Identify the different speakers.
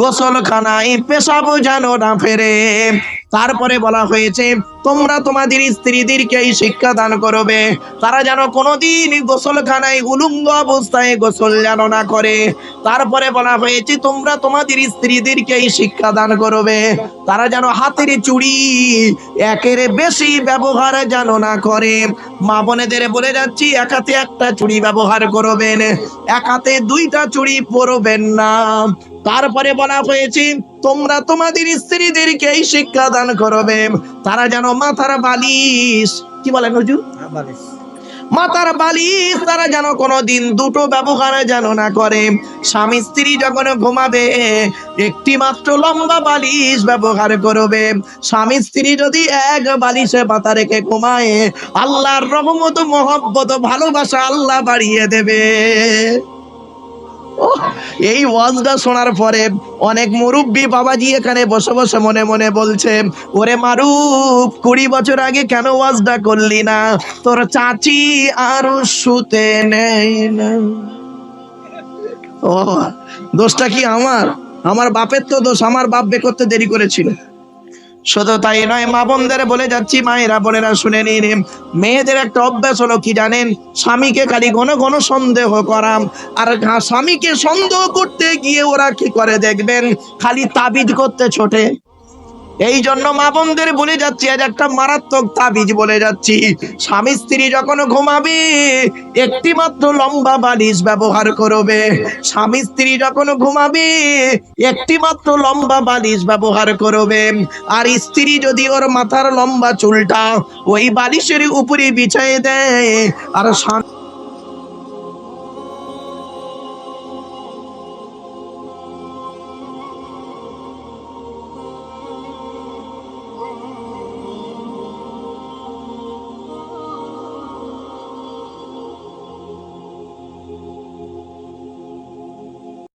Speaker 1: গোসলখানায় পেশাব যেন না ফেরে। তারপরে বলা হয়েছে তোমরা তোমাদের স্ত্রীদেরকে এই শিক্ষা দান করবে, তারা যেন কোনোদিন গোসলখানায় উলঙ্গ অবস্থায় গোসল যেন না করে। তারপরে বলা হয়েছে তোমরা তোমাদের স্ত্রীদেরকে এই শিক্ষা দান করবে, তারা যেন হাতের চুড়ি একের বেশি ব্যবহার যেন না করে। মা বোনেদের বলে যাচ্ছি, এক হাতে একটা চুড়ি ব্যবহার করবেন, এক হাতে দুইটা চুড়ি পরবেন না। তারপরে বলা হয়েছে তোমরা তোমাদের স্ত্রীদেরকে এই শিক্ষা দান করবে, তারা যেন মাথার বালিশ, কি বলেন হুজুর, মাথার বালিশ তারা যেন কোনোদিন দুটো ব্যবহার যেন না করে। স্বামী স্ত্রী যখন ঘুমাবে একটি মাত্র লম্বা বালিশ ব্যবহার করবে। স্বামী স্ত্রী যদি এক বালিশে মাথা রেখে ঘুমায়, আল্লাহর রহমত, মহব্বত, ভালোবাসা আল্লাহ বাড়িয়ে দেবে। এই ওয়াজটা শোনার পরে অনেক মুরব্বী বাবাজি এখানে বসে বসে মনে মনে বলছে, ওরে মারুফ, 20 বছর আগে কেন ওয়াজটা করলি না? তোর চাচি আর শুতে নেই না। ও, দোষটা কি আমার বাপের তো দোষ, আমার বাপ বে করতে দেরি করেছিল। শুধু তাই নয়, মা বোনদের বলে যাচ্ছি, মায়েরা বোনেরা শুনে নিন, মেয়েদের একটা অভ্যাস হলো কি জানেন? স্বামীকে খালি ঘন ঘন সন্দেহ করাম। আর স্বামীকে সন্দেহ করতে গিয়ে ওরা কি করে দেখবেন, খালি তাবিজ করতে ছোটে। এই জন্য মা বোনদের বলে যাচ্ছি, আজ একটা মারাত্মক তাবিজ বলে যাচ্ছি। স্বামী স্ত্রী যখন ঘুমাবে একটি মাত্র লম্বা বালিশ ব্যবহার করবে। স্বামী স্ত্রী যখন ঘুমাবে একটি মাত্র লম্বা বালিশ ব্যবহার করবে। আর স্ত্রী যদি ওর মাথার লম্বা চুলটা ওই বালিশের উপরে বিছায়ে দেয়, আর